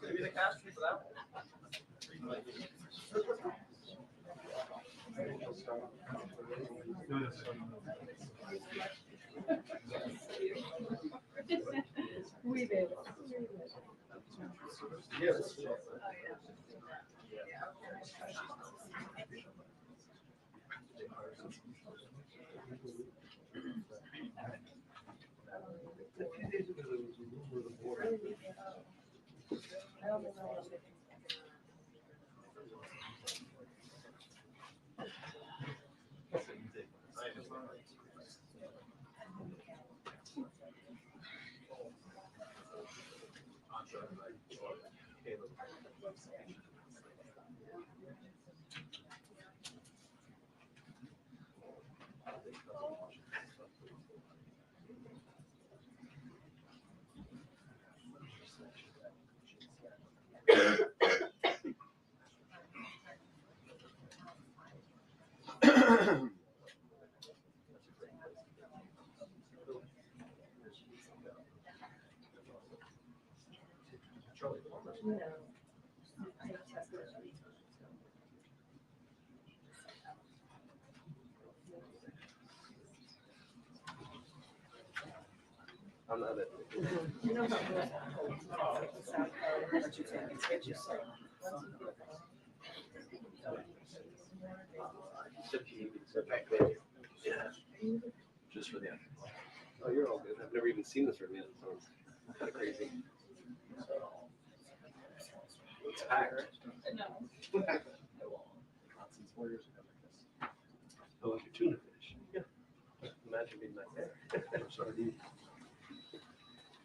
Maybe the cash for that We did. Yes. I'm not it. You know how Yeah. Just for the end. Oh, you're all good. I've never even seen this room yet, so it's kind of crazy. It's packed. No. Oh, like a tuna fish. Yeah. Imagine being back there. Sorry.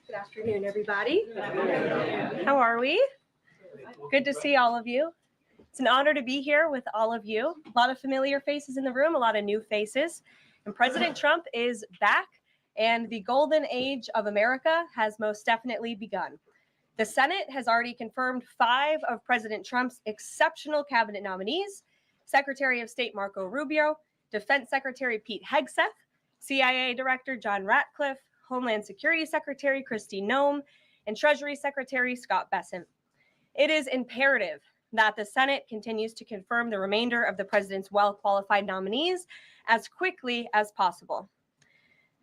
Good afternoon, everybody. How are we? Good to see all of you. It's an honor to be here with all of you. A lot of familiar faces in the room, a lot of new faces. And President Trump is back, and the golden age of America has most definitely begun. The Senate has already confirmed 5 of President Trump's exceptional cabinet nominees: Secretary of State Marco Rubio, Defense Secretary Pete Hegseth, CIA Director John Ratcliffe, Homeland Security Secretary Kristi Noem, and Treasury Secretary Scott Bessent. It is imperative that the Senate continues to confirm the remainder of the president's well-qualified nominees as quickly as possible.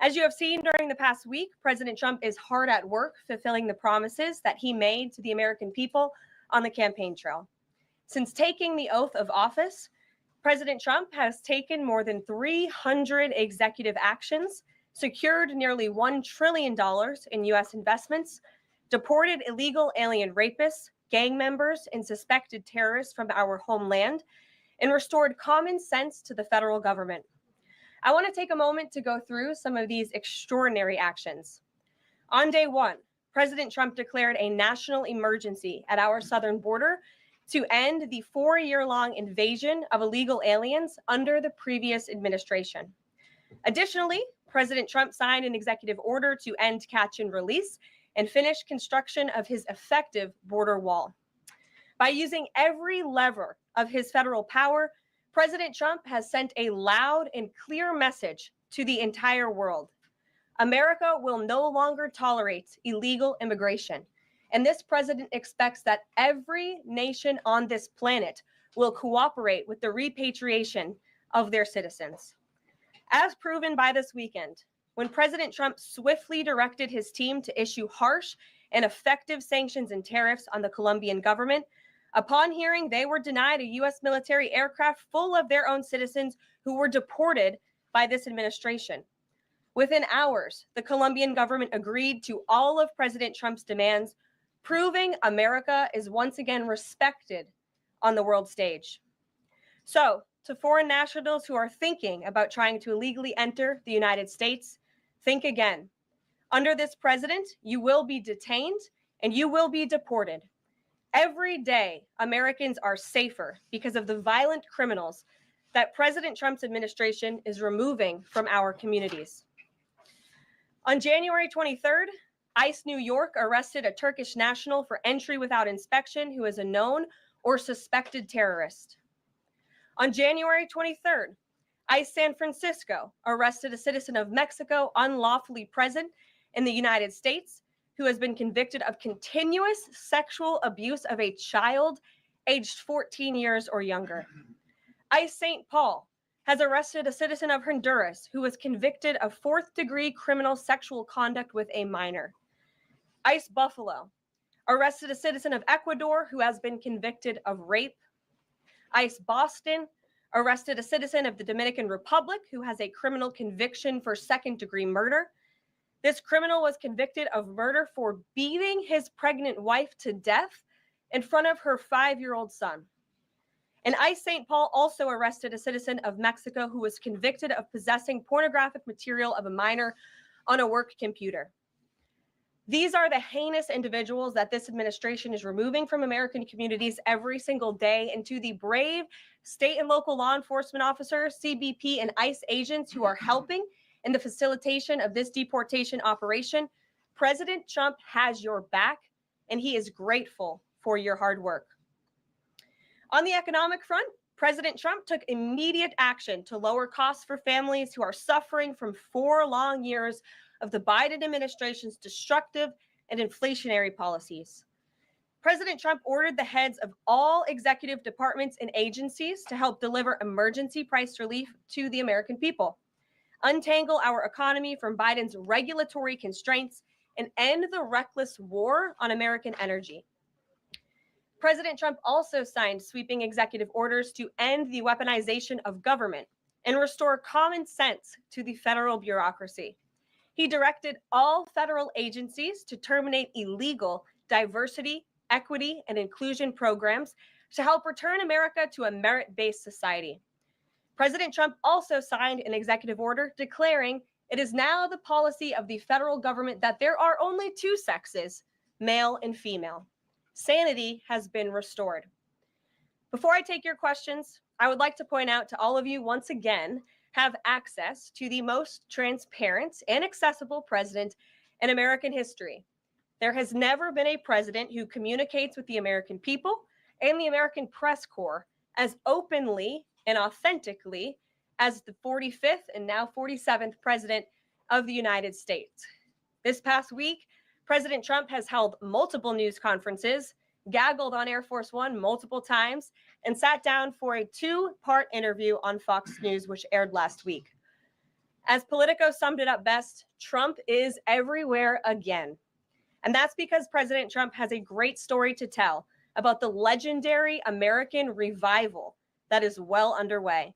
As you have seen during the past week, President Trump is hard at work fulfilling the promises that he made to the American people on the campaign trail. Since taking the oath of office, President Trump has taken more than 300 executive actions, secured nearly $1 trillion in U.S. investments, deported illegal alien rapists, gang members, and suspected terrorists from our homeland, and restored common sense to the federal government. I want to take a moment to go through some of these extraordinary actions. On day 1, President Trump declared a national emergency at our southern border to end the 4-year-long invasion of illegal aliens under the previous administration. Additionally, President Trump signed an executive order to end catch and release and finish construction of his effective border wall. By using every lever of his federal power, President Trump has sent a loud and clear message to the entire world. America will no longer tolerate illegal immigration, and this president expects that every nation on this planet will cooperate with the repatriation of their citizens. As proven by this weekend, when President Trump swiftly directed his team to issue harsh and effective sanctions and tariffs on the Colombian government, upon hearing they were denied a U.S. military aircraft full of their own citizens who were deported by this administration. Within hours, the Colombian government agreed to all of President Trump's demands, proving America is once again respected on the world stage. So, to foreign nationals who are thinking about trying to illegally enter the United States, think again. Under this president, you will be detained and you will be deported. Every day, Americans are safer because of the violent criminals that President Trump's administration is removing from our communities. On January 23rd, ICE New York arrested a Turkish national for entry without inspection who is a known or suspected terrorist. On January 23rd, ICE San Francisco arrested a citizen of Mexico unlawfully present in the United States who has been convicted of continuous sexual abuse of a child aged 14 years or younger. ICE St. Paul has arrested a citizen of Honduras who was convicted of fourth-degree criminal sexual conduct with a minor. ICE Buffalo arrested a citizen of Ecuador who has been convicted of rape. ICE Boston arrested a citizen of the Dominican Republic who has a criminal conviction for second-degree murder. This criminal was convicted of murder for beating his pregnant wife to death in front of her 5-year-old son. And ICE St. Paul also arrested a citizen of Mexico who was convicted of possessing pornographic material of a minor on a work computer. These are the heinous individuals that this administration is removing from American communities every single day, and to the brave state and local law enforcement officers, CBP, and ICE agents who are helping in the facilitation of this deportation operation, President Trump has your back, and he is grateful for your hard work. On the economic front, President Trump took immediate action to lower costs for families who are suffering from 4 long years of the Biden administration's destructive and inflationary policies. President Trump ordered the heads of all executive departments and agencies to help deliver emergency price relief to the American people, untangle our economy from Biden's regulatory constraints, and end the reckless war on American energy. President Trump also signed sweeping executive orders to end the weaponization of government and restore common sense to the federal bureaucracy. He directed all federal agencies to terminate illegal diversity, equity, and inclusion programs to help return America to a merit-based society. President Trump also signed an executive order declaring it is now the policy of the federal government that there are only 2 sexes, male and female. Sanity has been restored. Before I take your questions, I would like to point out to all of you once again have access to the most transparent and accessible president in American history. There has never been a president who communicates with the American people and the American press corps as openly and authentically as the 45th and now 47th president of the United States. This past week, President Trump has held multiple news conferences, gaggled on Air Force One multiple times, and sat down for a 2-part interview on Fox News, which aired last week. As Politico summed it up best, Trump is everywhere again. And that's because President Trump has a great story to tell about the legendary American revival that is well underway.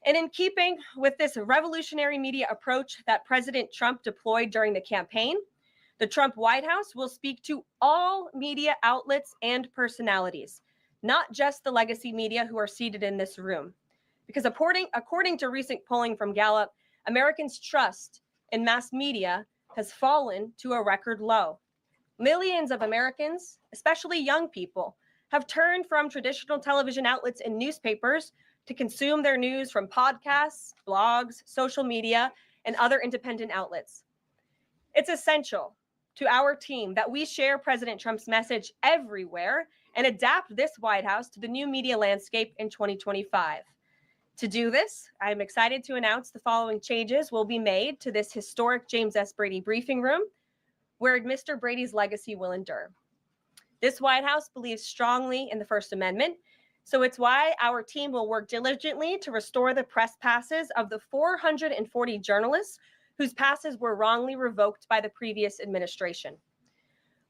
And in keeping with this revolutionary media approach that President Trump deployed during the campaign, the Trump White House will speak to all media outlets and personalities, not just the legacy media who are seated in this room. Because according to recent polling from Gallup, Americans' trust in mass media has fallen to a record low. Millions of Americans, especially young people, have turned from traditional television outlets and newspapers to consume their news from podcasts, blogs, social media, and other independent outlets. It's essential to our team that we share President Trump's message everywhere and adapt this White House to the new media landscape in 2025. To do this, I'm excited to announce the following changes will be made to this historic James S. Brady briefing room, where Mr. Brady's legacy will endure. This White House believes strongly in the First Amendment, so it's why our team will work diligently to restore the press passes of the 440 journalists whose passes were wrongly revoked by the previous administration.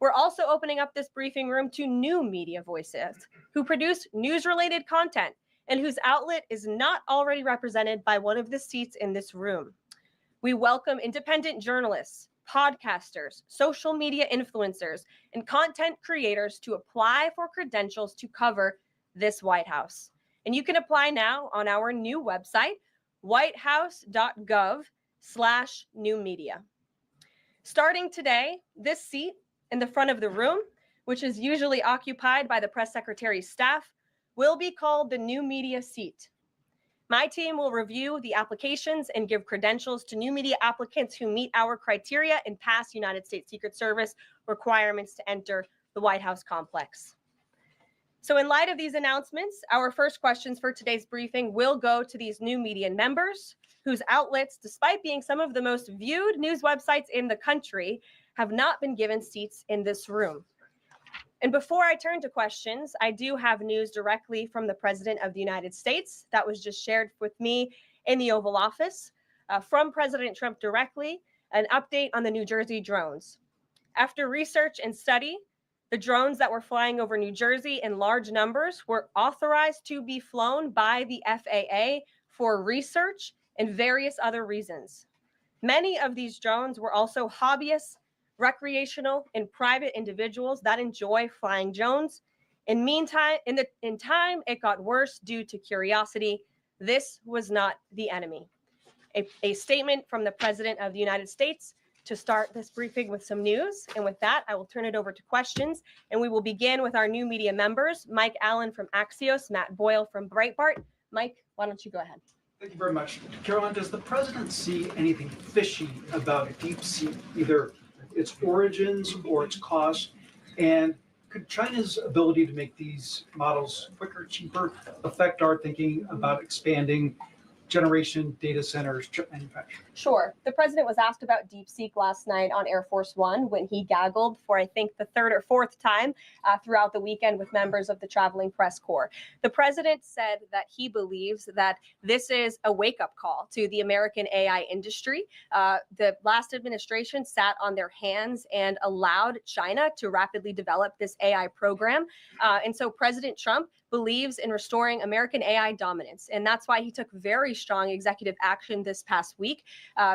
We're also opening up this briefing room to new media voices who produce news-related content and whose outlet is not already represented by one of the seats in this room. We welcome independent journalists, podcasters, social media influencers, and content creators to apply for credentials to cover this White House. And you can apply now on our new website, whitehouse.gov/new media. Starting today, this seat in the front of the room, which is usually occupied by the press secretary's staff, will be called the new media seat. My team will review the applications and give credentials to new media applicants who meet our criteria and pass United States Secret Service requirements to enter the White House complex. So in light of these announcements, our first questions for today's briefing will go to these new media members whose outlets, despite being some of the most viewed news websites in the country, have not been given seats in this room. And before I turn to questions, I do have news directly from the President of the United States that was just shared with me in the Oval Office. From President Trump directly, an update on the New Jersey drones. After research and study, the drones that were flying over New Jersey in large numbers were authorized to be flown by the FAA for research and various other reasons. Many of these drones were also hobbyists, recreational, and private individuals that enjoy flying drones. In time, it got worse due to curiosity. This was not the enemy. A statement from the President of the United States to start this briefing with some news. And with that, I will turn it over to questions. And we will begin with our new media members, Mike Allen from Axios, Matt Boyle from Breitbart. Mike, why don't you go ahead? Thank you very much. Karoline, does the president see anything fishy about DeepSeek, either its origins or its cost? And could China's ability to make these models quicker, cheaper, affect our thinking about expanding generation data centers, chip manufacturing? Sure. The president was asked about DeepSeek last night on Air Force One when he gaggled for, I think, the third or fourth time throughout the weekend with members of the traveling press corps. The president said that he believes that this is a wake-up call to the American AI industry. The last administration sat on their hands and allowed China to rapidly develop this AI program. And so President Trump believes in restoring American AI dominance. And that's why he took very strong executive action this past week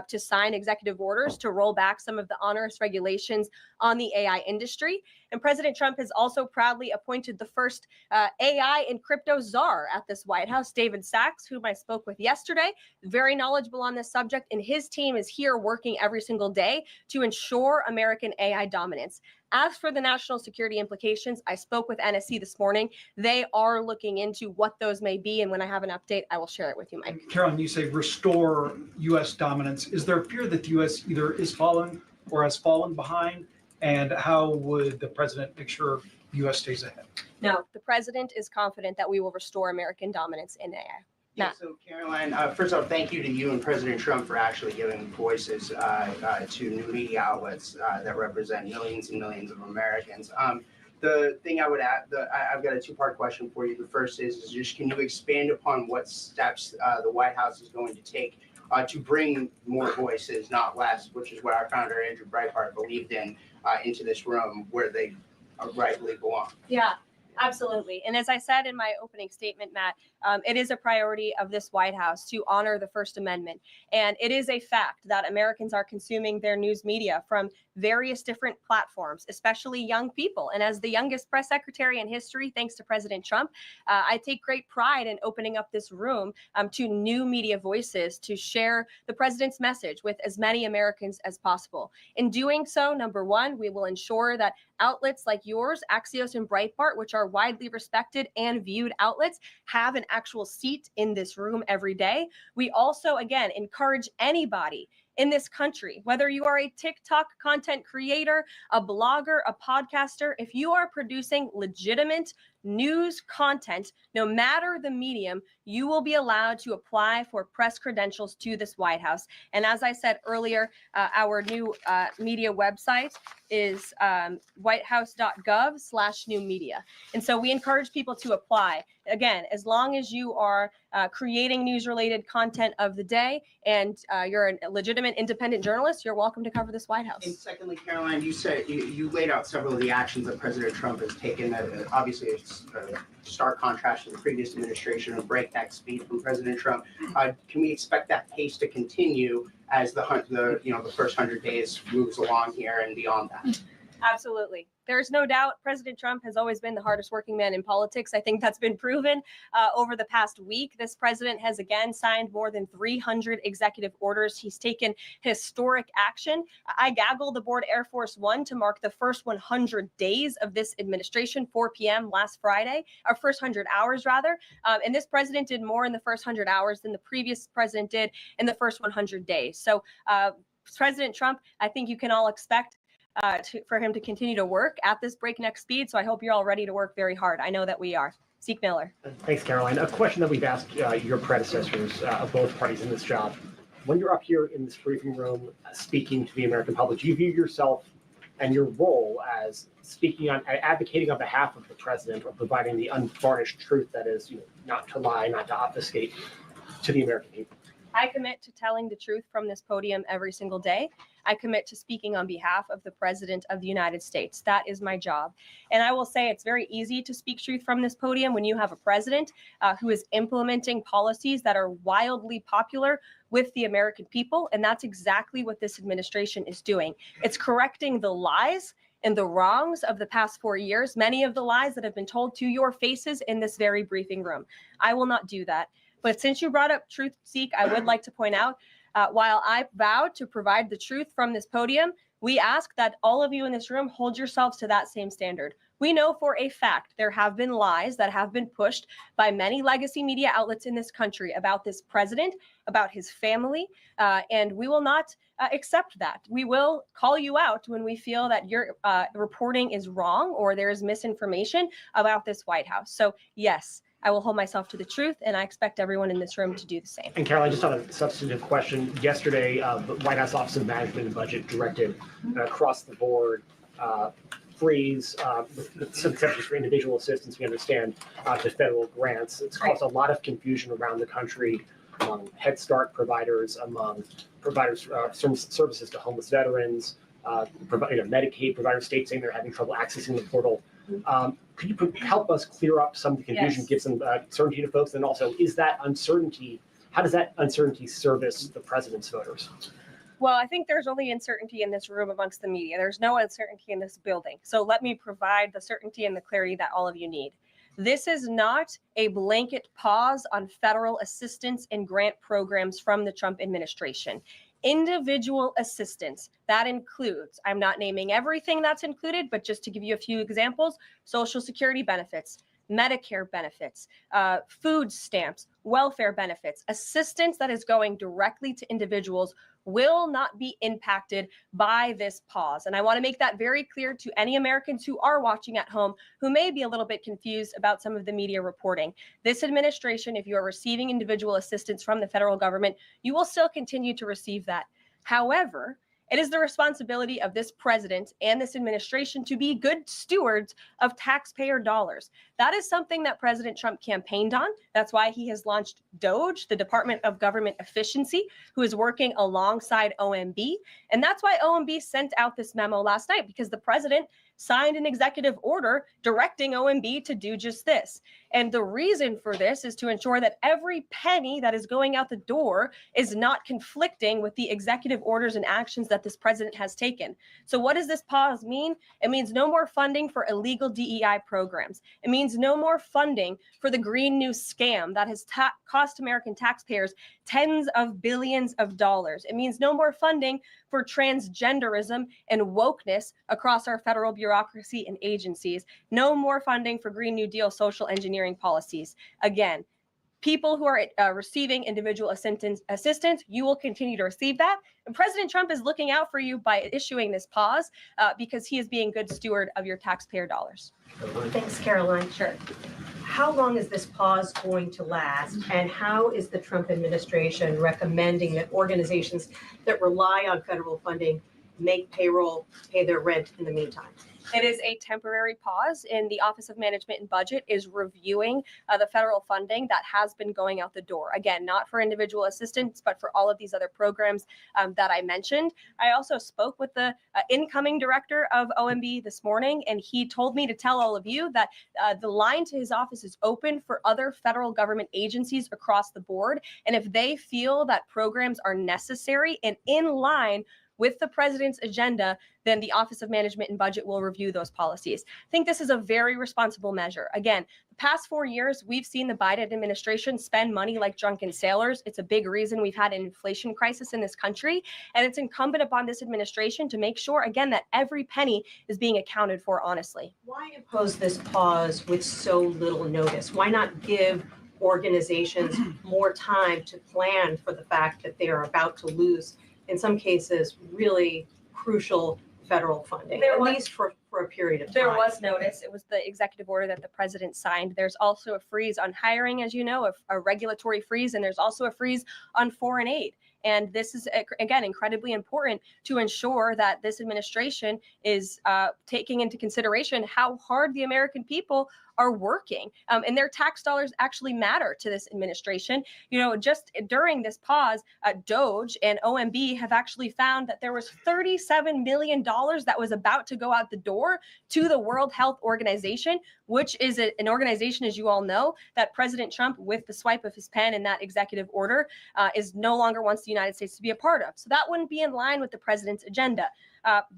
to sign executive orders to roll back some of the onerous regulations on the AI industry. And President Trump has also proudly appointed the first AI and crypto czar at this White House, David Sachs, whom I spoke with yesterday, very knowledgeable on this subject. And his team is here working every single day to ensure American AI dominance. As for the national security implications, I spoke with NSC this morning. They are looking into what those may be. And when I have an update, I will share it with you, Mike. Karoline, you say restore U.S. dominance. Is there a fear that the U.S. either is fallen or has fallen behind? And how would the president make sure the U.S. stays ahead? No, the president is confident that we will restore American dominance in AI. Yeah, so Karoline, first off, thank you to you and President Trump for actually giving voices to new media outlets that represent millions and millions of Americans. The thing I would add, I've got a two-part question for you. The first is just can you expand upon what steps the White House is going to take to bring more voices, not less, which is what our founder, Andrew Breitbart, believed in, into this room where they rightfully belong? Yeah. Absolutely. And as I said in my opening statement, Matt, it is a priority of this White House to honor the First Amendment. And it is a fact that Americans are consuming their news media from various different platforms, especially young people. And as the youngest press secretary in history, thanks to President Trump, I take great pride in opening up this room to new media voices to share the president's message with as many Americans as possible. In doing so, number one, we will ensure that outlets like yours, Axios and Breitbart, which are widely respected and viewed outlets, have an actual seat in this room every day. We also, again, encourage anybody in this country, whether you are a TikTok content creator, a blogger, a podcaster, if you are producing legitimate news content, no matter the medium, you will be allowed to apply for press credentials to this White House. And as I said earlier, our new media website is whitehouse.gov/new media. And so we encourage people to apply. Again, as long as you are creating news-related content of the day and you're a legitimate independent journalist, you're welcome to cover this White House. And secondly, Karoline, you said you laid out several of the actions that President Trump has taken. Obviously, it's a stark contrast to the previous administration of breakneck speed from President Trump. Can we expect that pace to continue as the first 100 days moves along here and beyond that? Absolutely. There's no doubt President Trump has always been the hardest working man in politics. I think that's been proven over the past week. This president has again signed more than 300 executive orders. He's taken historic action. I gaggled aboard Air Force One to mark the first 100 days of this administration, 4 p.m. last Friday, or first 100 hours rather. And this president did more in the first 100 hours than the previous president did in the first 100 days. So President Trump, I think you can all expect for him to continue to work at this breakneck speed. So I hope you're all ready to work very hard. I know that we are. Zeke Miller. Thanks, Karoline. A question that we've asked your predecessors of both parties in this job. When you're up here in this briefing room speaking to the American public, do you view yourself and your role as advocating on behalf of the president or providing the unvarnished truth that is, not to lie, not to obfuscate to the American people? I commit to telling the truth from this podium every single day. I commit to speaking on behalf of the President of the United States. That is my job. And I will say it's very easy to speak truth from this podium when you have a president who is implementing policies that are wildly popular with the American people. And that's exactly what this administration is doing. It's correcting the lies and the wrongs of the past 4 years, many of the lies that have been told to your faces in this very briefing room. I will not do that. But since you brought up Truth Seek, I would like to point out, while I vowed to provide the truth from this podium, we ask that all of you in this room hold yourselves to that same standard. We know for a fact there have been lies that have been pushed by many legacy media outlets in this country about this president, about his family, and we will not accept that. We will call you out when we feel that your reporting is wrong or there is misinformation about this White House. So yes, I will hold myself to the truth, and I expect everyone in this room to do the same. And Karoline, just on a substantive question, yesterday, the White House Office of Management and Budget directed across the board freeze, with some exceptions for individual assistance, we understand, to federal grants. It's caused a lot of confusion around the country among Head Start providers, among providers services to homeless veterans, Medicaid providers, states saying they're having trouble accessing the portal. Could you help us clear up some of the confusion, give some certainty to folks? And also, is that uncertainty, how does that uncertainty service the president's voters? Well, I think there's only uncertainty in this room amongst the media. There's no uncertainty in this building. So let me provide the certainty and the clarity that all of you need. This is not a blanket pause on federal assistance and grant programs from the Trump administration. Individual assistance, that includes, I'm not naming everything that's included, but just to give you a few examples, Social Security benefits, Medicare benefits, food stamps, welfare benefits, assistance that is going directly to individuals will not be impacted by this pause. And I want to make that very clear to any Americans who are watching at home who may be a little bit confused about some of the media reporting. This administration, if you are receiving individual assistance from the federal government, you will still continue to receive that. However, it is the responsibility of this president and this administration to be good stewards of taxpayer dollars. That is something that President Trump campaigned on. That's why he has launched DOGE, the Department of Government Efficiency, who is working alongside OMB. And that's why OMB sent out this memo last night, because the president signed an executive order directing OMB to do just this. And the reason for this is to ensure that every penny that is going out the door is not conflicting with the executive orders and actions that this president has taken. So what does this pause mean? It means no more funding for illegal DEI programs. It means no more funding for the Green New scam that has cost American taxpayers tens of billions of dollars. It means no more funding for transgenderism and wokeness across our federal bureaucracy and agencies. No more funding for Green New Deal social engineering policies. Again, people who are receiving individual assistance, you will continue to receive that. And President Trump is looking out for you by issuing this pause because he is being good steward of your taxpayer dollars. Thanks, Karoline. Sure. How long is this pause going to last, and how is the Trump administration recommending that organizations that rely on federal funding make payroll, pay their rent in the meantime? It is a temporary pause, and the Office of Management and Budget is reviewing the federal funding that has been going out the door. Again, not for individual assistance, but for all of these other programs that I mentioned. I also spoke with the incoming director of OMB this morning, and he told me to tell all of you that the line to his office is open for other federal government agencies across the board. And if they feel that programs are necessary and in line with the president's agenda, then the Office of Management and Budget will review those policies. I think this is a very responsible measure. Again, the past 4 years, we've seen the Biden administration spend money like drunken sailors. It's a big reason we've had an inflation crisis in this country. And it's incumbent upon this administration to make sure, again, that every penny is being accounted for honestly. Why impose this pause with so little notice? Why not give organizations more time to plan for the fact that they are about to lose, in some cases, really crucial federal funding, at least for a period of time? There was notice. It was the executive order that the president signed. There's also a freeze on hiring, as you know, a regulatory freeze, and there's also a freeze on foreign aid. And this is, again, incredibly important to ensure that this administration is taking into consideration how hard the American people are working, and their tax dollars actually matter to this administration. Just during this pause, Doge and OMB have actually found that there was $37 million that was about to go out the door to the World Health Organization, which is an organization, as you all know, that President Trump, with the swipe of his pen in that executive order, is no longer wants the United States to be a part of. So that wouldn't be in line with the president's agenda.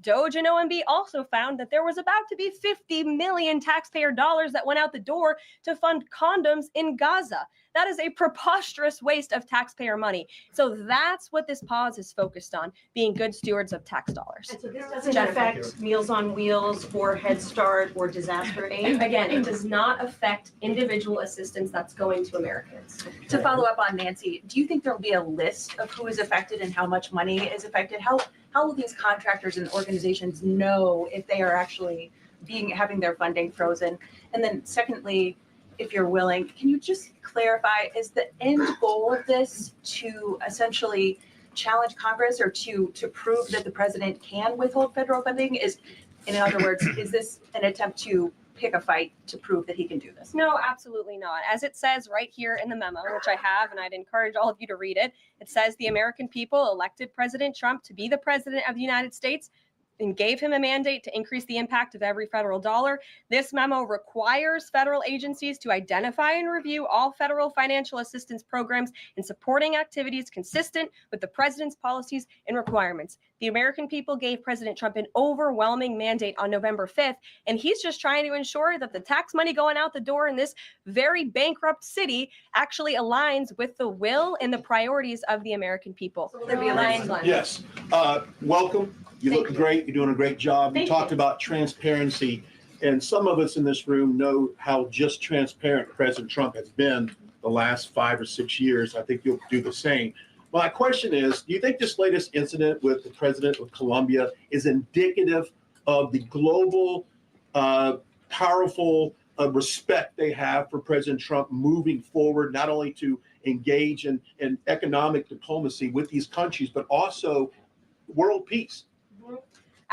Doge and OMB also found that there was about to be 50 million taxpayer dollars that went out the door to fund condoms in Gaza. That is a preposterous waste of taxpayer money. So that's what this pause is focused on, being good stewards of tax dollars. And so this doesn't affect Meals on Wheels or Head Start or disaster aid? Again, it does not affect individual assistance that's going to Americans. To follow up on Nancy, do you think there'll be a list of who is affected and how much money is affected? How will these contractors and organizations know if they are actually having their funding frozen? And then secondly, if you're willing, can you just clarify, is the end goal of this to essentially challenge Congress or to prove that the president can withhold federal funding? In other words, is this an attempt to pick a fight to prove that he can do this? No, absolutely not. As it says right here in the memo, which I have, and I'd encourage all of you to read it, it says the American people elected President Trump to be the president of the United States and gave him a mandate to increase the impact of every federal dollar. This memo requires federal agencies to identify and review all federal financial assistance programs and supporting activities consistent with the president's policies and requirements. The American people gave President Trump an overwhelming mandate on November 5th, and he's just trying to ensure that the tax money going out the door in this very bankrupt city actually aligns with the will and the priorities of the American people. So will there be a line? Yes. Welcome. You look great. You're doing a great job. You talked about transparency, and some of us in this room know how just transparent President Trump has been the last 5 or 6 years. I think you'll do the same. My question is, do you think this latest incident with the president of Colombia is indicative of the global, powerful respect they have for President Trump moving forward, not only to engage in economic diplomacy with these countries, but also world peace?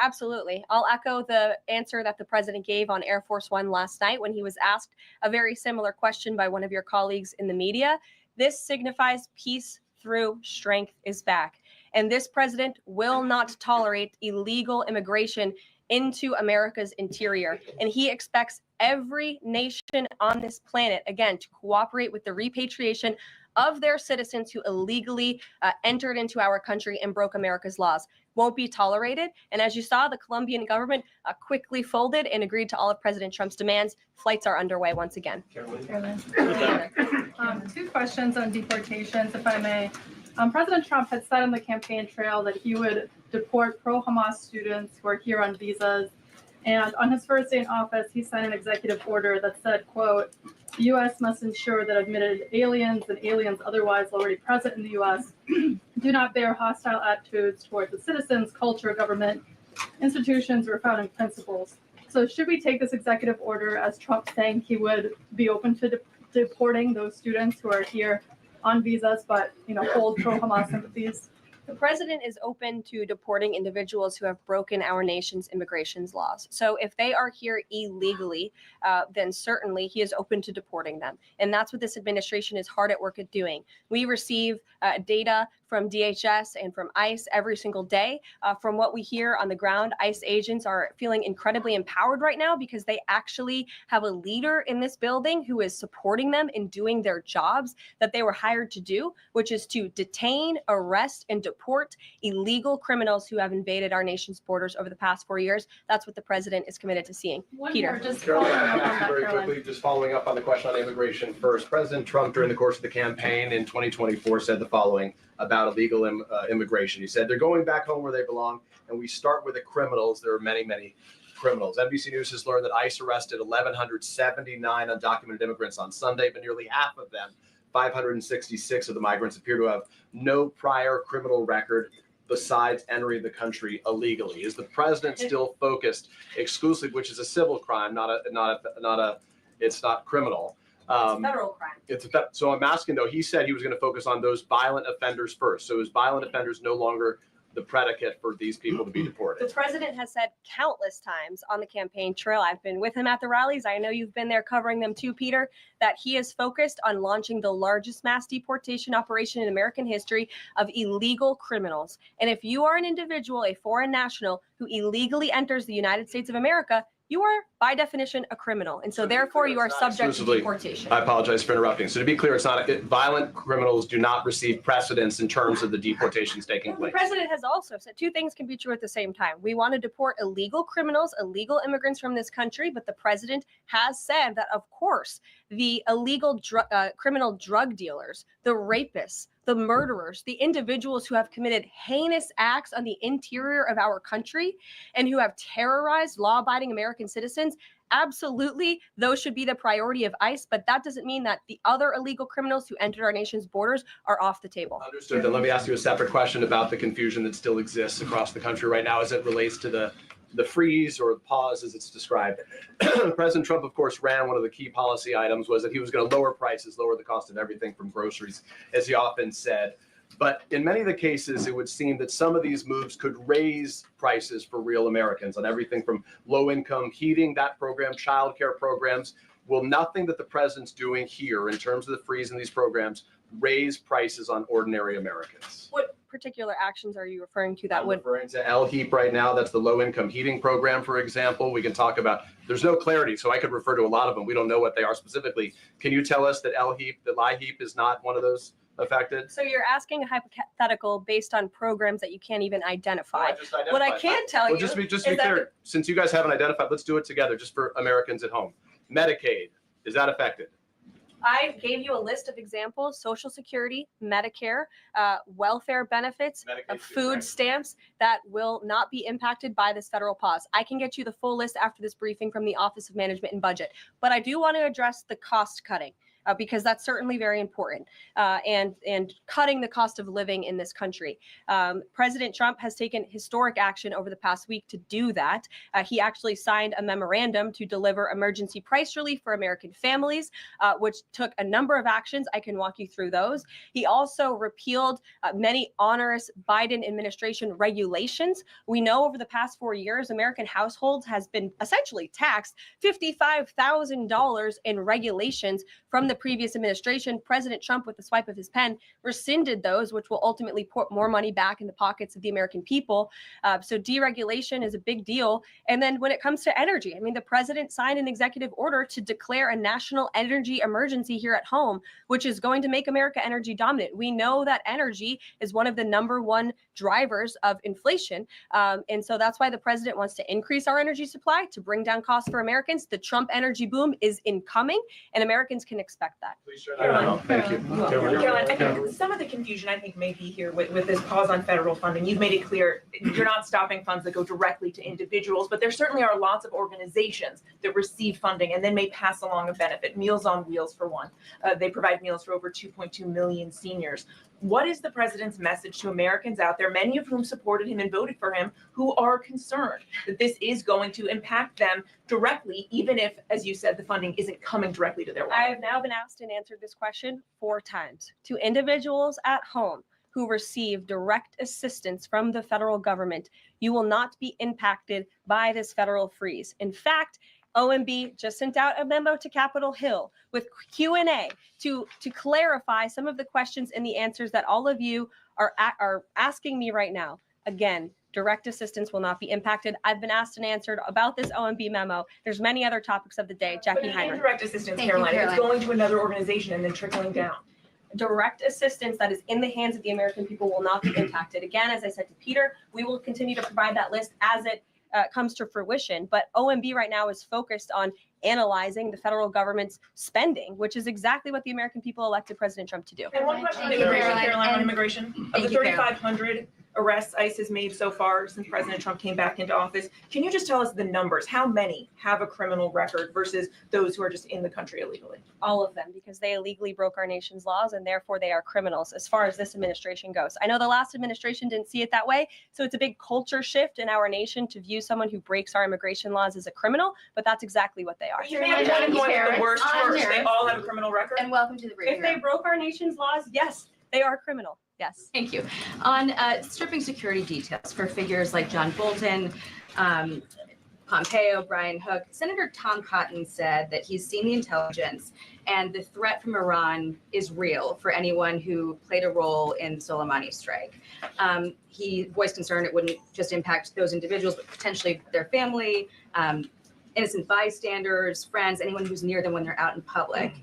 Absolutely. I'll echo the answer that the president gave on Air Force One last night when he was asked a very similar question by one of your colleagues in the media. This signifies peace through strength is back. And this president will not tolerate illegal immigration into America's interior. And he expects every nation on this planet, again, to cooperate with the repatriation of their citizens who illegally entered into our country and broke America's laws. Won't be tolerated. And as you saw, the Colombian government quickly folded and agreed to all of President Trump's demands. Flights are underway once again. Karoline. 2 questions on deportations, if I may. President Trump had said on the campaign trail that he would deport pro-Hamas students who are here on visas. And on his first day in office, he signed an executive order that said, quote, the U.S. must ensure that admitted aliens and aliens otherwise already present in the U.S. do not bear hostile attitudes towards the citizens, culture, government, institutions, or founding principles. So should we take this executive order as Trump saying he would be open to deporting those students who are here on visas, but hold pro-Hamas sympathies? The president is open to deporting individuals who have broken our nation's immigration laws. So if they are here illegally, then certainly he is open to deporting them. And that's what this administration is hard at work at doing. We receive data from DHS and from ICE every single day. From what we hear on the ground, ICE agents are feeling incredibly empowered right now because they actually have a leader in this building who is supporting them in doing their jobs that they were hired to do, which is to detain, arrest, and deport illegal criminals who have invaded our nation's borders over the past 4 years. That's what the president is committed to seeing. Peter. Just following up on that, Very Karoline. quickly, just following up on the question on immigration first. President Trump, during the course of the campaign in 2024, said the following about illegal immigration. He said, they're going back home where they belong, and we start with the criminals. There are many, many criminals. NBC News has learned that ICE arrested 1,179 undocumented immigrants on Sunday, but nearly half of them, 566 of the migrants, appear to have no prior criminal record besides entering the country illegally. Is the president still focused exclusively, which is a civil crime, it's not criminal, Federal crime. So I'm asking though, he said he was going to focus on those violent offenders first. So is violent offenders no longer the predicate for these people to be deported? The president has said countless times on the campaign trail, I've been with him at the rallies, I know you've been there covering them too, Peter, that he is focused on launching the largest mass deportation operation in American history of illegal criminals. And if you are an individual, a foreign national who illegally enters the United States of America, you are, by definition, a criminal. And so therefore, you are subject to deportation. I apologize for interrupting. So to be clear, it's not violent criminals do not receive precedence in terms of the deportations taking The place. president has also said two things can be true at the same time. We want to deport illegal criminals, illegal immigrants from this country, but the president has said that, of course, the illegal criminal drug dealers, the rapists, the murderers, the individuals who have committed heinous acts on the interior of our country and who have terrorized law-abiding American citizens, absolutely, those should be the priority of ICE, but that doesn't mean that the other illegal criminals who entered our nation's borders are off the table. Understood. Then let me ask you a separate question about the confusion that still exists across the country right now as it relates to the freeze or the pause as it's described. President Trump, of course, ran one of the key policy items was that he was going to lower prices, lower the cost of everything from groceries, as he often said. But in many of the cases, it would seem that some of these moves could raise prices for real Americans on everything from low-income heating, that program, childcare programs. Will nothing that the president's doing here in terms of the freeze in these programs raise prices on ordinary Americans? What particular actions are you referring to that I'm would? referring to LHEAP right now. That's the low-income heating program, for example. We can talk about, there's no clarity, so I could refer to a lot of them. We don't know what they are specifically. Can you tell us that LHEAP is not one of those affected? So you're asking a hypothetical based on programs that you can't even identify. just identified. What I can tell Well, you just to be is clear, that since you guys haven't identified, let's do it together just for Americans at home. Medicaid, is that affected? I gave you a list of examples: Social Security, Medicare, welfare benefits, Medicaid, food right. stamps that will not be impacted by this federal pause. I can get you the full list after this briefing from the Office of Management and Budget, but I do want to address the cost cutting. Because that's certainly very important, and cutting the cost of living in this country. President Trump has taken historic action over the past week to do that. He actually signed a memorandum to deliver emergency price relief for American families, which took a number of actions. I can walk you through those. He also repealed many onerous Biden administration regulations. We know over the past 4 years, American households has been essentially taxed $55,000 in regulations from the previous administration. President Trump, with the swipe of his pen, rescinded those, which will ultimately put more money back in the pockets of the American people. So deregulation is a big deal. And then when it comes to energy, I mean, the president signed an executive order to declare a national energy emergency here at home, which is going to make America energy dominant. We know that energy is one of the #1 drivers of inflation. And so that's why the president wants to increase our energy supply to bring down costs for Americans. The Trump energy boom is incoming, and Americans can expect that. Please share that now. Thank you. Caroline, I think some of the confusion may be here with this pause on federal funding. You've made it clear you're not stopping funds that go directly to individuals, but there certainly are lots of organizations that receive funding and then may pass along a benefit. Meals on Wheels, for one. They provide meals for over 2.2 million seniors. What is the president's message to Americans out there, many of whom supported him and voted for him, who are concerned that this is going to impact them directly, even if, as you said, the funding isn't coming directly to their wallet? I have now been asked and answered this question 4 times. To individuals at home who receive direct assistance from the federal government, you will not be impacted by this federal freeze. In fact, OMB just sent out a memo to Capitol Hill with Q&A to clarify some of the questions and the answers that all of you are asking me right now. Again, direct assistance will not be impacted. I've been asked and answered about this OMB memo. There's many other topics of the day. Jackie But Heinrich. indirect assistance, Thank you, Caroline, if it's Caroline. going to another organization and then trickling down. Direct assistance that is in the hands of the American people will not be impacted. Again, as I said to Peter, we will continue to provide that list as it comes to fruition. But OMB right now is focused on analyzing the federal government's spending, which is exactly what the American people elected President Trump to do. And one question on Thank you, immigration, Caroline. Caroline, on And- immigration. Of Thank the you, Caroline. 3,500 arrests ICE has made so far since President Trump came back into office. Can you just tell us the numbers? How many have a criminal record versus those who are just in the country illegally? All of them, because they illegally broke our nation's laws and therefore they are criminals as far as this administration goes. I know the last administration didn't see it that way, so it's a big culture shift in our nation to view someone who breaks our immigration laws as a criminal, but that's exactly what they are. You may have done going from the worst to worst. They all have a criminal record. And welcome to the briefing If they room. broke our nation's laws, yes, they are criminal. Yes. Thank you. On stripping security details for figures like John Bolton, Pompeo, Brian Hook, Senator Tom Cotton said that he's seen the intelligence and the threat from Iran is real for anyone who played a role in Soleimani's strike. He voiced concern it wouldn't just impact those individuals, but potentially their family, innocent bystanders, friends, anyone who's near them when they're out in public.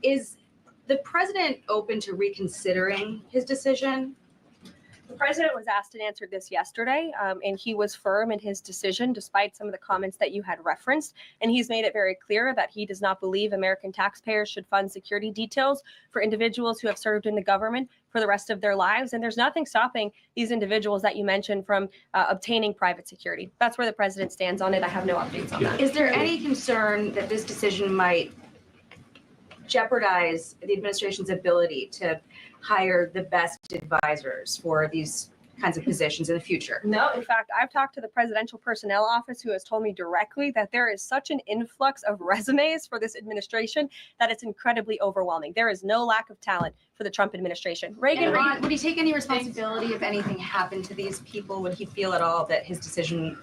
Is the president open to reconsidering his decision? The president was asked and answered this yesterday, and he was firm in his decision despite some of the comments that you had referenced. And he's made it very clear that he does not believe American taxpayers should fund security details for individuals who have served in the government for the rest of their lives. And there's nothing stopping these individuals that you mentioned from obtaining private security. That's where the president stands on it. I have no updates on that. Is there any concern that this decision might jeopardize the administration's ability to hire the best advisors for these kinds of positions in the future? No, in fact, I've talked to the presidential personnel office who has told me directly that there is such an influx of resumes for this administration that it's incredibly overwhelming. There is no lack of talent for the Trump administration. Reagan, would he take any responsibility if anything happened to these people? Would he feel at all that his decision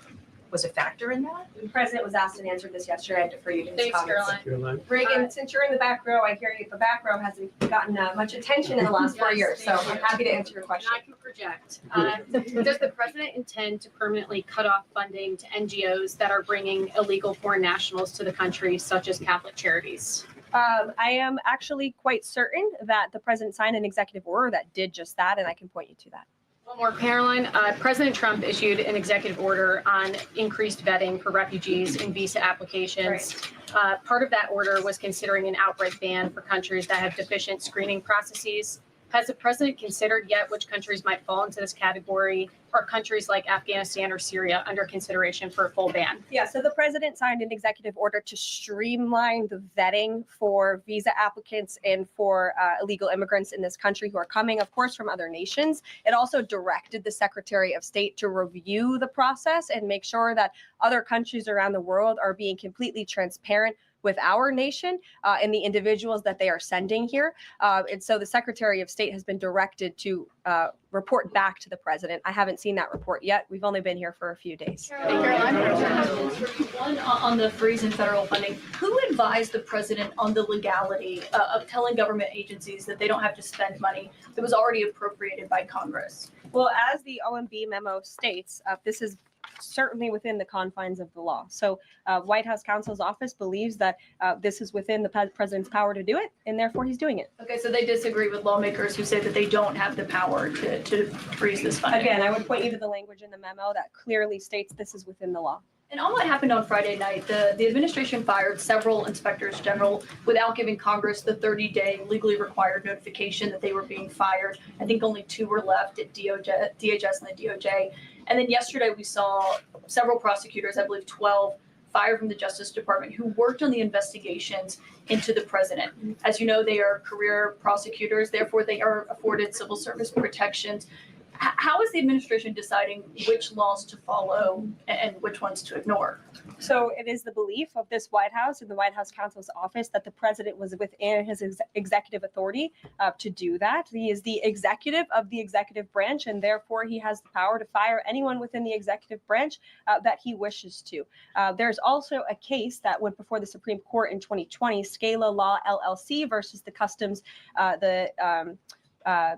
was a factor in that? The president was asked and answered this yesterday. I defer you to his Thanks, comments. Caroline. Reagan, since you're in the back row, I hear you. The back row hasn't gotten much attention in the last 4 years, so I'm happy to answer your question. And I can project. Does the president intend to permanently cut off funding to NGOs that are bringing illegal foreign nationals to the country, such as Catholic Charities? I am actually quite certain that the president signed an executive order that did just that, and I can point you to that. One more, Caroline. President Trump issued an executive order on increased vetting for refugees in visa applications. Part of that order was considering an outright ban for countries that have deficient screening processes. Has the president considered yet which countries might fall into this category? Are countries like Afghanistan or Syria under consideration for a full ban? Yeah, so the president signed an executive order to streamline the vetting for visa applicants and for illegal immigrants in this country who are coming, of course, from other nations. It also directed the Secretary of State to review the process and make sure that other countries around the world are being completely transparent with our nation and the individuals that they are sending here. And so the Secretary of State has been directed to report back to the president. I haven't seen that report yet. We've only been here for a few days. One on the freeze in federal funding. Who advised the president on the legality of telling government agencies that they don't have to spend money that was already appropriated by Congress? Well, as the OMB memo states, this is certainly within the confines of the law. So White House counsel's office believes that this is within the president's power to do it, and therefore he's doing it. Okay, so they disagree with lawmakers who say that they don't have the power to freeze this funding. Again, I would point you to the language in the memo that clearly states this is within the law. And on what happened on Friday night, the administration fired several inspectors general without giving Congress the 30-day legally required notification that they were being fired. I think only 2 were left at DHS and the DOJ. And then yesterday we saw several prosecutors, I believe 12, fired from the Justice Department who worked on the investigations into the president. As you know, they are career prosecutors, therefore they are afforded civil service protections. How is the administration deciding which laws to follow and which ones to ignore? So it is the belief of this White House and the White House counsel's office that the president was within his executive authority to do that. He is the executive of the executive branch, and therefore he has the power to fire anyone within the executive branch that he wishes to. There's also a case that went before the Supreme Court in 2020, Scala Law LLC versus the Customs,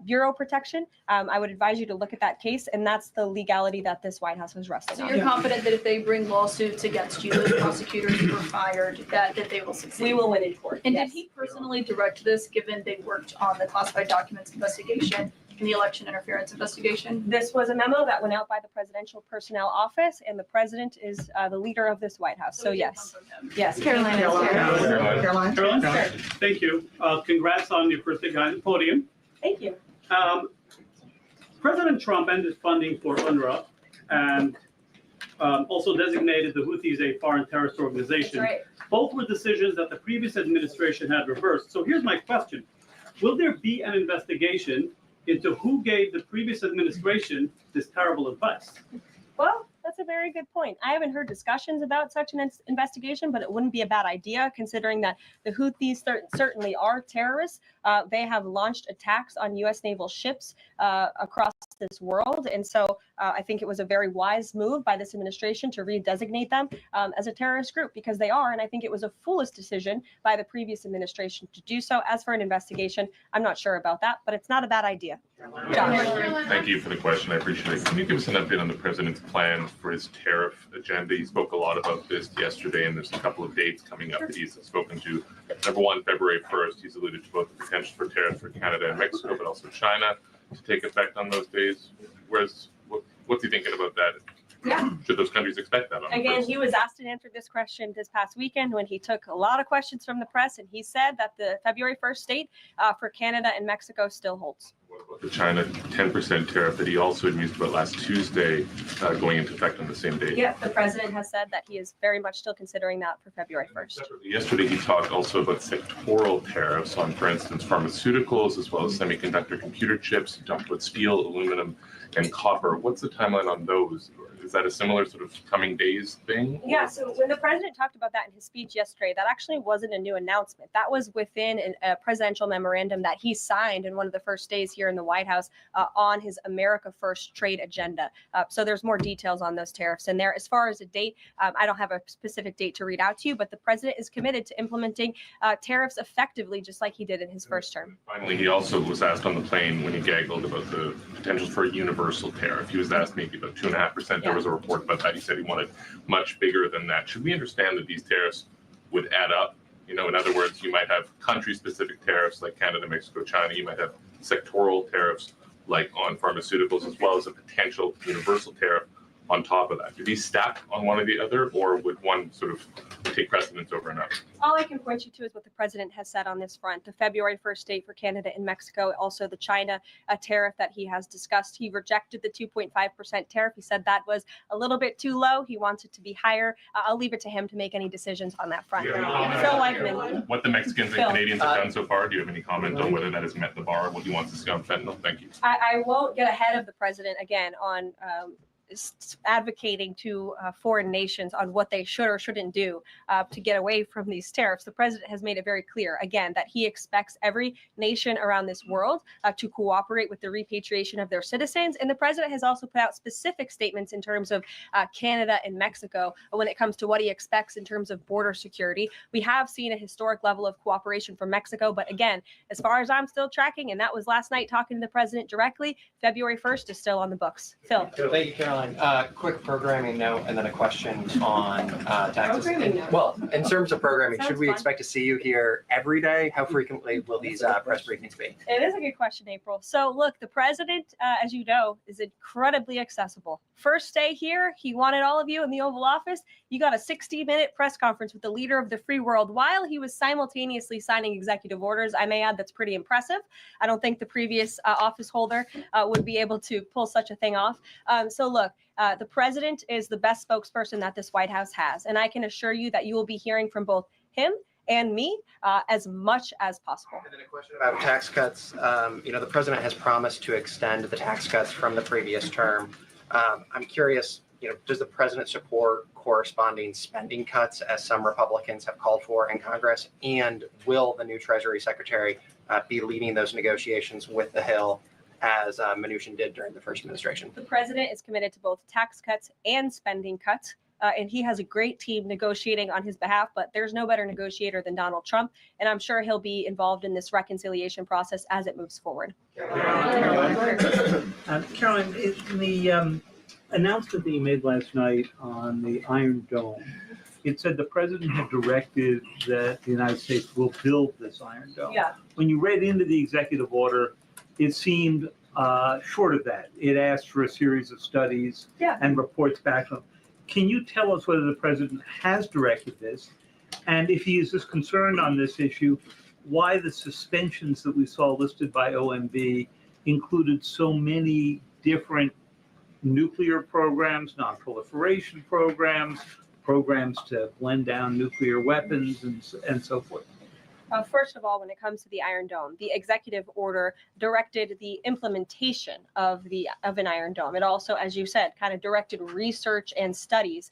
Bureau protection. I would advise you to look at that case, and that's the legality that this White House was resting on. So you're confident that if they bring lawsuits against you, those prosecutors who were fired, that they will succeed? We will win in court. And yes. Did he personally direct this, given they worked on the classified documents investigation and the election interference investigation? This was a memo that went out by the presidential personnel office, and the president is the leader of this White House. So yes. Yes. Caroline. Caroline, thank you. Congrats on your birthday on the podium. Thank you. President Trump ended funding for UNRWA and also designated the Houthis a foreign terrorist organization. Right. Both were decisions that the previous administration had reversed. So here's my question. Will there be an investigation into who gave the previous administration this terrible advice? Well, that's a very good point. I haven't heard discussions about such an investigation, but it wouldn't be a bad idea considering that the Houthis certainly are terrorists. They have launched attacks on U.S. naval ships across this world. And so I think it was a very wise move by this administration to redesignate them as a terrorist group because they are. And I think it was a foolish decision by the previous administration to do so. As for an investigation, I'm not sure about that, but it's not a bad idea. Josh. Thank you for the question. I appreciate it. Can you give us an update on the president's plans for his tariff agenda? He spoke a lot about this yesterday, and there's a couple of dates coming up that he's spoken to. Number one, February 1st, he's alluded to both the potential for tariffs for Canada and Mexico, but also China to take effect on those days. What's he thinking about that? Yeah. Should those countries expect that? Again, he was asked and answered this question this past weekend when he took a lot of questions from the press, and he said that the February 1st date for Canada and Mexico still holds. What about the China 10% tariff that he also mused about last Tuesday going into effect on the same day? Yeah, the president has said that he is very much still considering that for February 1st. Yesterday, he talked also about sectoral tariffs on, for instance, pharmaceuticals, as well as semiconductor computer chips. He talked about steel, aluminum, and copper. What's the timeline on those? Is that a similar sort of coming days thing? Yeah, so when the president talked about that in his speech yesterday, that actually wasn't a new announcement. That was within a presidential memorandum that he signed in one of the first days here in the White House on his America First trade agenda. So there's more details on those tariffs in there. As far as a date, I don't have a specific date to read out to you, but the president is committed to implementing tariffs effectively, just like he did in his first term. Finally, he also was asked on the plane when he gaggled about the potential for a universal tariff. He was asked maybe about 2.5%. There was a report about that. He said he wanted much bigger than that. Should we understand that these tariffs would add up? You know, in other words, you might have country-specific tariffs like Canada, Mexico, China. You might have sectoral tariffs like on pharmaceuticals, as well as a potential universal tariff on top of that. Do these stack on one or the other, or would one sort of take precedence over another? All I can point you to is what the president has said on this front. The February 1st date for Canada and Mexico, also the China tariff that he has discussed. He rejected the 2.5% tariff. He said that was a little bit too low. He wants it to be higher. I'll leave it to him to make any decisions on that front. Phil Wegman. What the Mexicans and Canadians have done so far, do you have any comment on whether that has met the bar, what he wants to see on fentanyl? Thank you. I won't get ahead of the president again on advocating to foreign nations on what they should or shouldn't do to get away from these tariffs. The president has made it very clear, again, that he expects every nation around this world to cooperate with the repatriation of their citizens. And the president has also put out specific statements in terms of Canada and Mexico when it comes to what he expects in terms of border security. We have seen a historic level of cooperation from Mexico. But again, as far as I'm still tracking, and that was last night talking to the president directly, February 1st is still on the books. Phil. Thank you, Karoline. Quick programming note and then a question on taxes. Well, in terms of programming, should we expect to see you here every day? How frequently will these press briefings be? It is a good question, April. So look, the president, as you know, is incredibly accessible. First day here, he wanted all of you in the Oval Office. You got a 60-minute press conference with the leader of the free world while he was simultaneously signing executive orders. I may add that's pretty impressive. I don't think the previous office holder would be able to pull such a thing off. So look, the president is the best spokesperson that this White House has. And I can assure you that you will be hearing from both him and me as much as possible. And then a question about tax cuts. The president has promised to extend the tax cuts from the previous term. I'm curious, does the president support corresponding spending cuts as some Republicans have called for in Congress? And will the new Treasury Secretary be leading those negotiations with the Hill as Mnuchin did during the first administration? The president is committed to both tax cuts and spending cuts. And he has a great team negotiating on his behalf, but there's no better negotiator than Donald Trump. And I'm sure he'll be involved in this reconciliation process as it moves forward. Karoline, in the announcement that you made last night on the Iron Dome, it said the president had directed that the United States will build this Iron Dome. Yeah. When you read into the executive order, it seemed short of that. It asked for a series of studies and reports back to them. Can you tell us whether the president has directed this? And if he is this concerned on this issue, why the suspensions that we saw listed by OMB included so many different nuclear programs, non-proliferation programs, programs to blend down nuclear weapons, and so forth? First of all, when it comes to the Iron Dome, the executive order directed the implementation of an Iron Dome. It also, as you said, kind of directed research and studies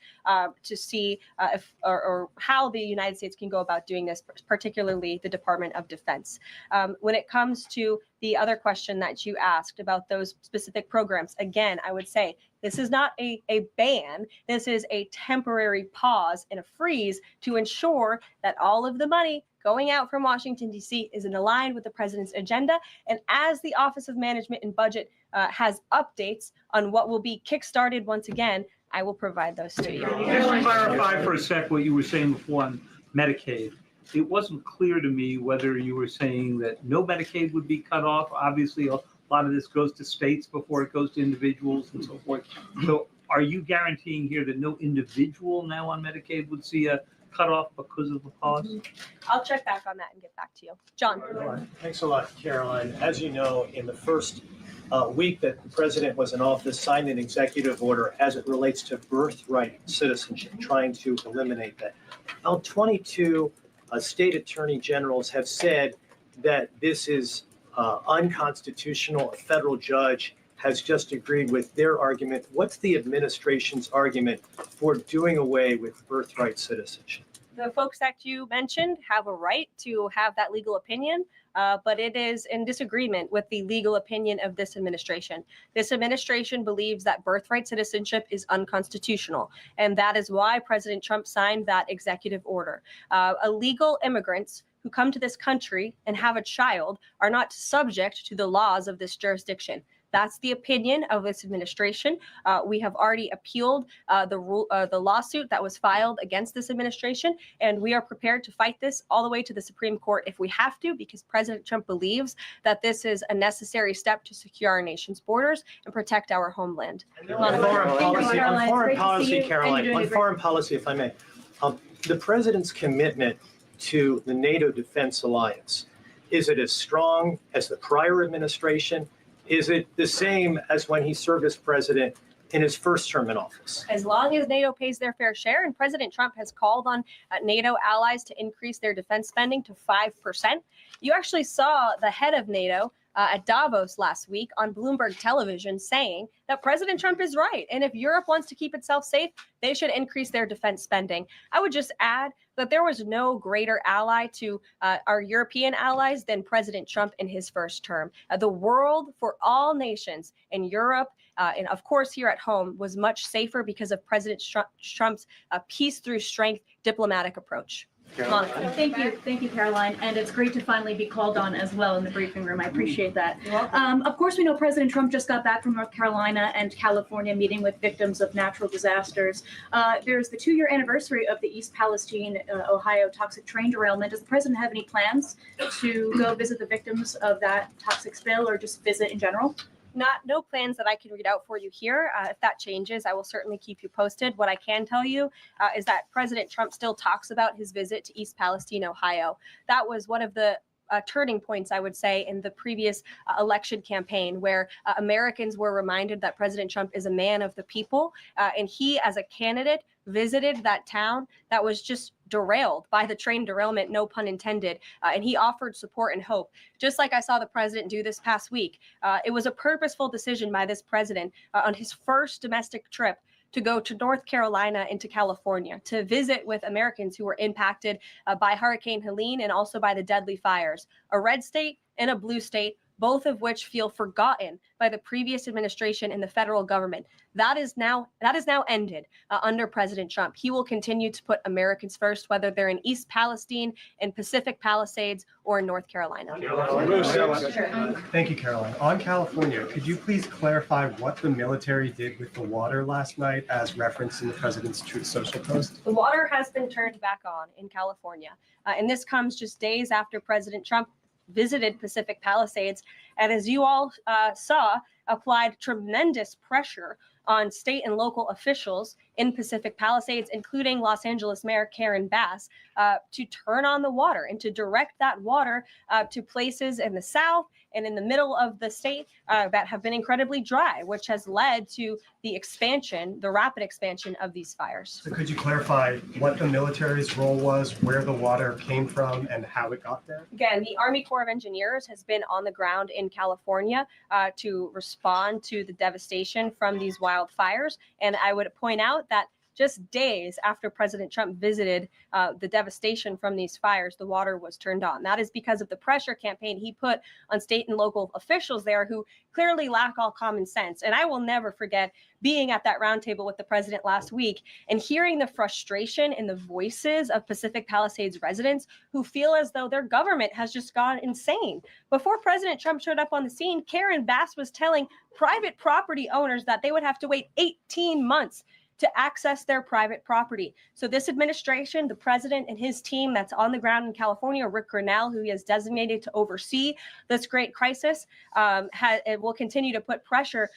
to see if or how the United States can go about doing this, particularly the Department of Defense. When it comes to the other question that you asked about those specific programs, again, I would say this is not a ban. This is a temporary pause and a freeze to ensure that all of the money going out from Washington, D.C. is aligned with the president's agenda. And as the Office of Management and Budget has updates on what will be kickstarted once again, I will provide those to you. Just to clarify for a sec what you were saying before on Medicaid. It wasn't clear to me whether you were saying that no Medicaid would be cut off. Obviously, a lot of this goes to states before it goes to individuals and so forth. So are you guaranteeing here that no individual now on Medicaid would see a cutoff because of the pause? I'll check back on that and get back to you. John. Thanks a lot, Caroline. As you know, in the first week that the president was in office, signed an executive order as it relates to birthright citizenship, trying to eliminate that. Now, 22 state attorney generals have said that this is unconstitutional. A federal judge has just agreed with their argument. What's the administration's argument for doing away with birthright citizenship? The folks that you mentioned have a right to have that legal opinion, but it is in disagreement with the legal opinion of this administration. This administration believes that birthright citizenship is unconstitutional, and that is why President Trump signed that executive order. Illegal immigrants who come to this country and have a child are not subject to the laws of this jurisdiction. That's the opinion of this administration. We have already appealed the lawsuit that was filed against this administration, and we are prepared to fight this all the way to the Supreme Court if we have to, because President Trump believes that this is a necessary step to secure our nation's borders and protect our homeland. On foreign policy, Caroline, on foreign policy, if I may, the president's commitment to the NATO Defense Alliance, is it as strong as the prior administration? Is it the same as when he served as president in his first term in office? As long as NATO pays their fair share, and President Trump has called on NATO allies to increase their defense spending to 5%. You actually saw the head of NATO at Davos last week on Bloomberg television saying that President Trump is right. And if Europe wants to keep itself safe, they should increase their defense spending. I would just add that there was no greater ally to our European allies than President Trump in his first term. The world for all nations in Europe and of course here at home was much safer because of President Trump's peace through strength diplomatic approach. Thank you, Caroline. And it's great to finally be called on as well in the briefing room. I appreciate that. Of course, we know President Trump just got back from North Carolina and California meeting with victims of natural disasters. There's the 2-year anniversary of the East Palestine, Ohio toxic train derailment. Does the president have any plans to go visit the victims of that toxic spill or just visit in general? No plans that I can read out for you here. If that changes, I will certainly keep you posted. What I can tell you is that President Trump still talks about his visit to East Palestine, Ohio. That was one of the turning points, I would say, in the previous election campaign, where Americans were reminded that President Trump is a man of the people, and he, as a candidate, visited that town that was just derailed by the train derailment, no pun intended, and he offered support and hope, just like I saw the president do this past week. It was a purposeful decision by this president on his first domestic trip to go to North Carolina and to California to visit with Americans who were impacted by Hurricane Helene and also by the deadly fires. A red state and a blue state, both of which feel forgotten by the previous administration and the federal government. That is now ended under President Trump. He will continue to put Americans first, whether they're in East Palestine, in Pacific Palisades, or in North Carolina. Thank you, Caroline. On California, could you please clarify what the military did with the water last night as referenced in the president's Truth Social post? The water has been turned back on in California, and this comes just days after President Trump visited Pacific Palisades, and as you all saw, applied tremendous pressure on state and local officials in Pacific Palisades, including Los Angeles Mayor Karen Bass, to turn on the water and to direct that water to places in the south and in the middle of the state that have been incredibly dry, which has led to the rapid expansion of these fires. So could you clarify what the military's role was, where the water came from, and how it got there? Again, the Army Corps of Engineers has been on the ground in California to respond to the devastation from these wildfires. And I would point out that just days after President Trump visited the devastation from these fires, the water was turned on. That is because of the pressure campaign he put on state and local officials there who clearly lack all common sense. And I will never forget being at that roundtable with the president last week and hearing the frustration in the voices of Pacific Palisades residents who feel as though their government has just gone insane. Before President Trump showed up on the scene, Karen Bass was telling private property owners that they would have to wait 18 months to access their private property. So this administration, the president and his team that's on the ground in California, Rick Grinnell, who he has designated to oversee this great crisis, will continue to put pressure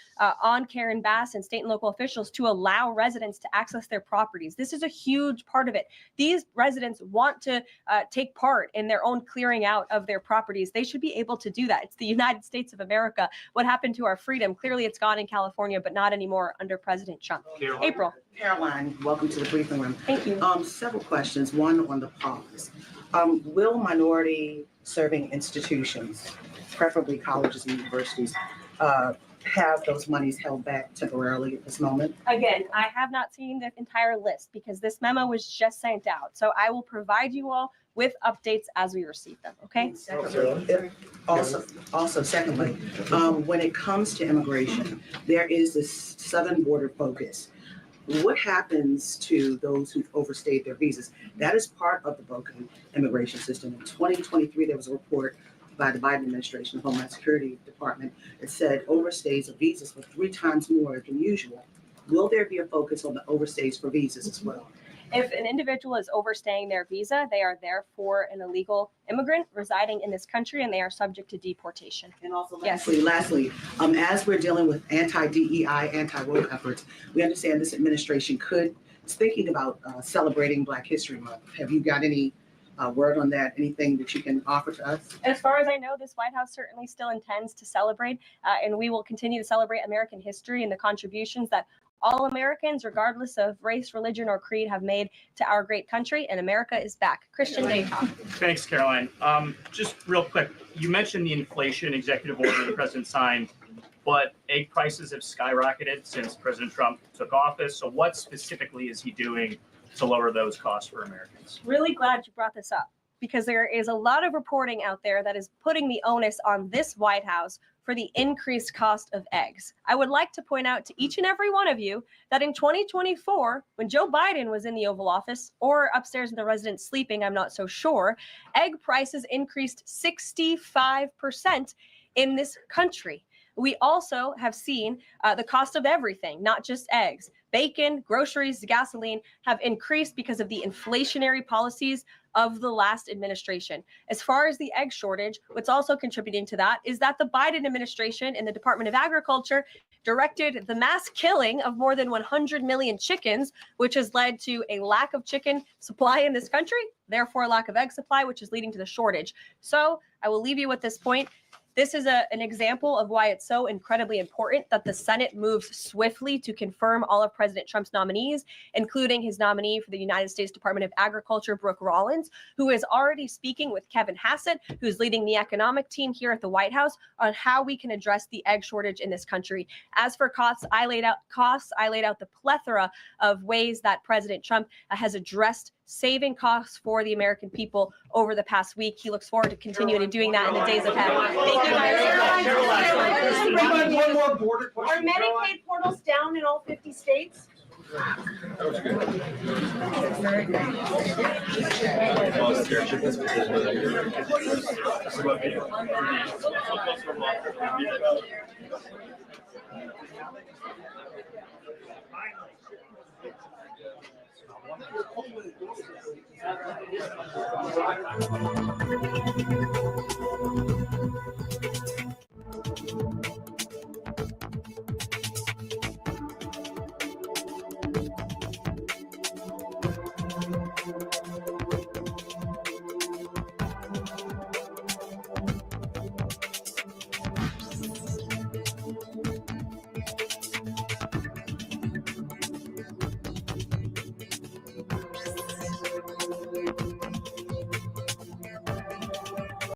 on Karen Bass and state and local officials to allow residents to access their properties. This is a huge part of it. These residents want to take part in their own clearing out of their properties. They should be able to do that. It's the United States of America. What happened to our freedom? Clearly it's gone in California, but not anymore under President Trump. April. Caroline, welcome to the briefing room. Thank you. Several questions. One on the pause. Will minority serving institutions, preferably colleges and universities, have those monies held back temporarily at this moment? Again, I have not seen the entire list because this memo was just sent out. So I will provide you all with updates as we receive them, okay? Secondly, when it comes to immigration, there is this southern border focus. What happens to those who've overstayed their visas? That is part of the broken immigration system. In 2023, there was a report by the Biden administration, the Homeland Security Department, that said overstays of visas were 3 times more than usual. Will there be a focus on the overstays for visas as well? If an individual is overstaying their visa, they are therefore an illegal immigrant residing in this country and they are subject to deportation. And also lastly, as we're dealing with anti-DEI, anti-woke efforts, we understand this administration is thinking about celebrating Black History Month. Have you got any word on that? Anything that you can offer to us? As far as I know, this White House certainly still intends to celebrate, and we will continue to celebrate American history and the contributions that all Americans, regardless of race, religion, or creed, have made to our great country, and America is back. Christian Dayton. Thanks, Caroline. Just real quick, you mentioned the inflation executive order the president signed, but egg prices have skyrocketed since President Trump took office. So what specifically is he doing to lower those costs for Americans? Really glad you brought this up because there is a lot of reporting out there that is putting the onus on this White House for the increased cost of eggs. I would like to point out to each and every one of you that in 2024, when Joe Biden was in the Oval Office or upstairs in the residence sleeping, I'm not so sure, egg prices increased 65% in this country. We also have seen the cost of everything, not just eggs. Bacon, groceries, gasoline have increased because of the inflationary policies of the last administration. As far as the egg shortage, what's also contributing to that is that the Biden administration and the Department of Agriculture directed the mass killing of more than 100 million chickens, which has led to a lack of chicken supply in this country, therefore a lack of egg supply, which is leading to the shortage. So I will leave you with this point. This is an example of why it's so incredibly important that the Senate moves swiftly to confirm all of President Trump's nominees, including his nominee for the United States Department of Agriculture, Brooke Rollins, who is already speaking with Kevin Hassett, who's leading the economic team here at the White House, on how we can address the egg shortage in this country. As for costs, I laid out the plethora of ways that President Trump has addressed saving costs for the American people over the past week. He looks forward to continuing to doing that in the days ahead. Thank you guys. One more border question. Are Medicaid portals down in all 50 states? That was good.